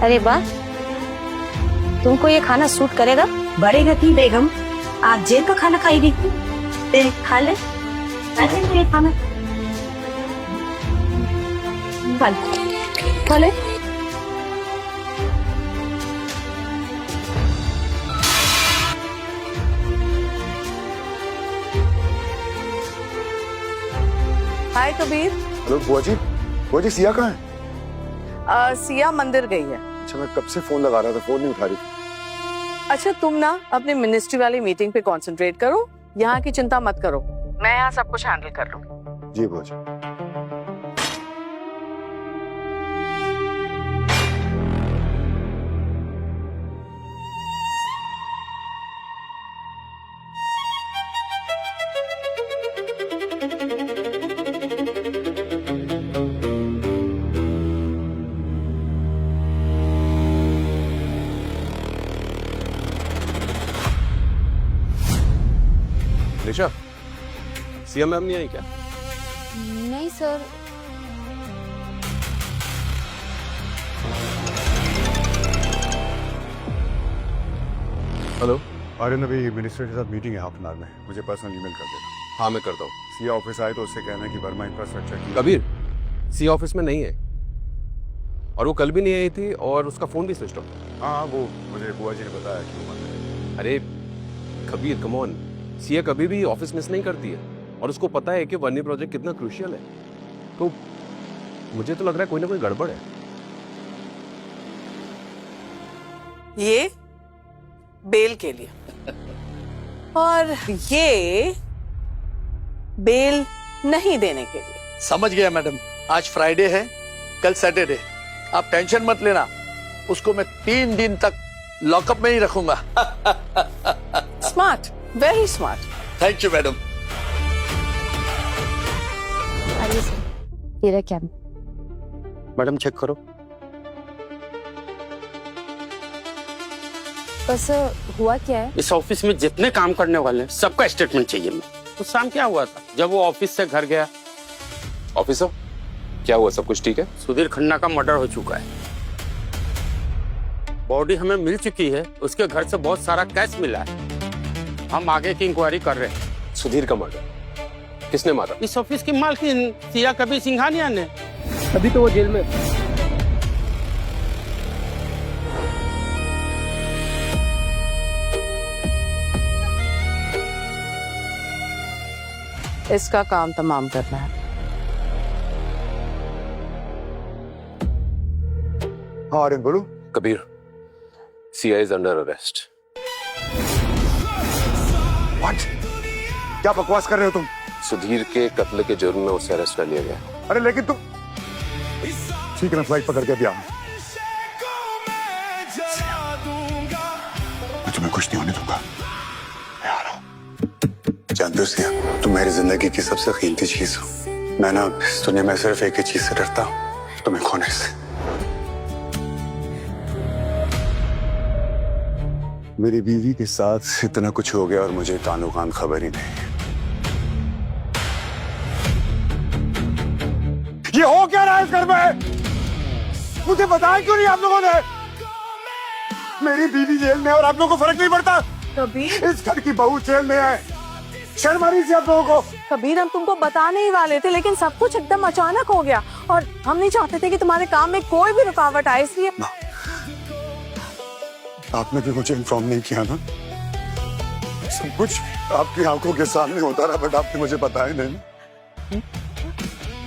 अरे वाह, तुमको ये खाना सूट करेगा? बढ़ेगा की बेगम, आज जेल का खाना खाएगी? देख खा ले, ये खाना खा ले। हाय कबीर। हेलो बुआ जी सिया कहाँ है? सिया मंदिर गई है। अच्छा, मैं कब से फोन लगा रहा था, फोन नहीं उठा रही। अच्छा तुम ना अपनी मिनिस्ट्री वाली मीटिंग पे कंसंट्रेट करो, यहाँ की चिंता मत करो, मैं यहाँ सब कुछ हैंडल कर लूँ। जी बुआ जी। निशा, सीएम मैम नहीं आई क्या? नहीं सर। हेलो। आर्यन, अभी मिनिस्टर के साथ मीटिंग है हाफ एन आवर में, मुझे पर्सनल ईमेल कर देना। हाँ मैं करता हूँ। सीया ऑफिस आए तो उससे कहना है कि वर्मा इंफ्रास्ट्रक्चर की। कबीर, सी ऑफिस में नहीं है और वो कल भी नहीं आई थी और उसका फोन भी स्विच ऑफ। हाँ, वो मुझे बुआ जी ने बताया कि वो मंदिर है। अरे कबीर कम ऑन, सीए कभी भी ऑफिस मिस नहीं करती है और उसको पता है कि वर्नी प्रोजेक्ट कितना क्रूशियल है। तो मुझे तो लग रहा है कोई ना कोई गड़बड़ है। ये बेल के लिए और ये बेल नहीं देने के लिए। समझ गया मैडम, आज फ्राइडे है, कल सैटरडे। आप टेंशन मत लेना, उसको मैं 3 दिन तक लॉकअप में ही रखूंगा। Smart, very smart. Thank you madam. आइए सर, ये रहा कैब। मैडम चेक करो। बस हुआ क्या है? इस ऑफिस में जितने काम करने वाले हैं सबका स्टेटमेंट चाहिए मैं। तो शाम क्या हुआ था जब वो ऑफिस से घर गया? ऑफिसर, क्या हुआ? सब कुछ ठीक है? सुधीर खन्ना का मर्डर हो चुका है, बॉडी हमें मिल चुकी है, उसके घर से बहुत सारा कैश मिला है, हम आगे की इंक्वायरी कर रहे हैं। सुधीर का मर्डर किसने मारा? इस ऑफिस की मालकिन सिया कबीर सिंघानिया ने। अभी तो वो जेल में। इसका काम तमाम करना है। हाँ आर्यन बोलो। Kabir, CA is under arrest. What? क्या बकवास कर रहे हो तुम? सुधीर के कत्ल के जुर्म में उसे अरेस्ट कर लिया गया। अरे लेकिन तुम ठीक है, मैं फ्लाइट पकड़ के भी आऊं। मैं तुम्हें कुछ नहीं होने दूंगा, मैं आ रहा हूं। जानते हो सिया, तुम मेरी जिंदगी की सबसे कीमती चीज हो। मैं ना इस दुनिया में सिर्फ एक ही चीज से डरता हूं, तुम्हें खोने से। मेरी बीवी के साथ इतना कुछ हो गया और मुझे कानो कान खबर ही नहीं। ये हो क्या रहा है इस घर में? मुझे बताया क्यों नहीं आप लोगों ने? मेरी बीवी जेल में और आप लोगों को फर्क नहीं पड़ता? कबीर, इस घर की बहू जेल में है, शर्म आ रही थी आप लोगों को? कबीर हम तुमको बताने ही वाले थे, लेकिन सब कुछ एकदम अचानक हो गया और हम नहीं चाहते थे कि तुम्हारे काम में कोई भी रुकावट आए, इसलिए। आपने भी मुझे इन्फॉर्म नहीं किया ना? सब कुछ आपकी आंखों के सामने होता रहा, बट आपने मुझे बताया नहीं।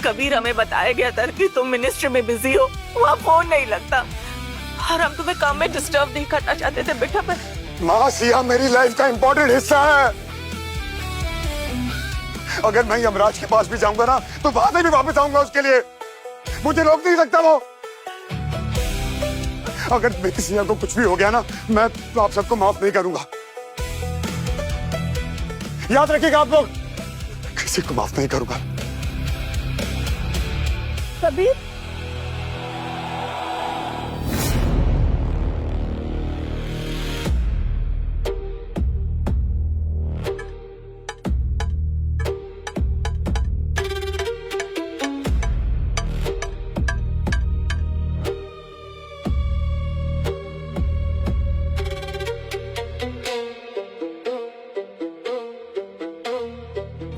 कबीर हमें बताया गया था कि तुम मिनिस्ट्री में बिजी हो, वहाँ फोन नहीं लगता और हम तुम्हें काम में डिस्टर्ब नहीं करना चाहते थे बेटा। पर माँ, सिया मेरी लाइफ का इंपॉर्टेंट हिस्सा है। अगर मैं यमराज के पास भी जाऊंगा ना तो बाद में भी वापस आऊंगा उसके लिए, मुझे रोक नहीं सकता वो। अगर मेरी सिया को कुछ भी हो गया ना, मैं आप सबको माफ नहीं करूंगा। याद रखिएगा आप लोग, किसी को माफ नहीं करूंगा। कबीर,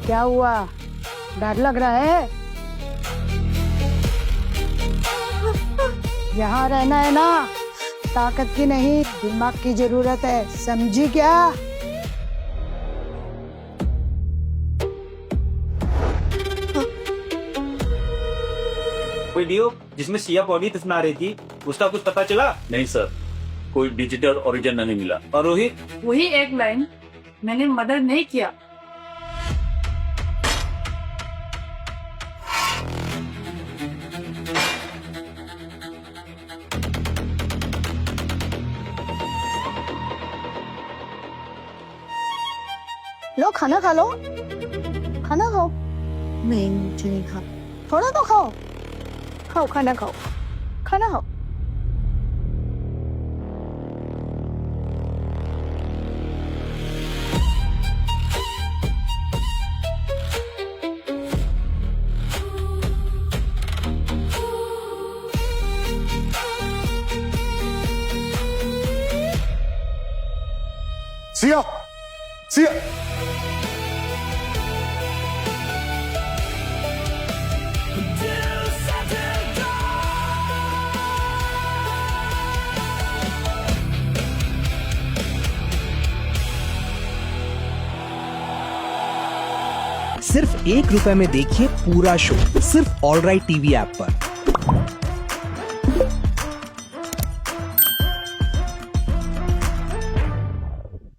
क्या हुआ? डर लग रहा है? यहाँ रहना है ना, ताकत की नहीं दिमाग की जरूरत है, समझी क्या? कोई वीडियो जिसमें सिया पॉलिटिक्स में आ रही थी, उसका कुछ पता चला? नहीं सर, कोई डिजिटल ओरिजिन नहीं मिला। और रोहित? वही एक लाइन, मैंने मदद नहीं किया। लो खाना खा लो, खाना खाओ। नहीं मुझे नहीं खा। थोड़ा तो खाओ, खाओ खाना खाओ, खाना खाओ। सिया, सिया। सिर्फ ₹1 में देखिए पूरा शो, सिर्फ ऑलराइट टीवी ऐप पर।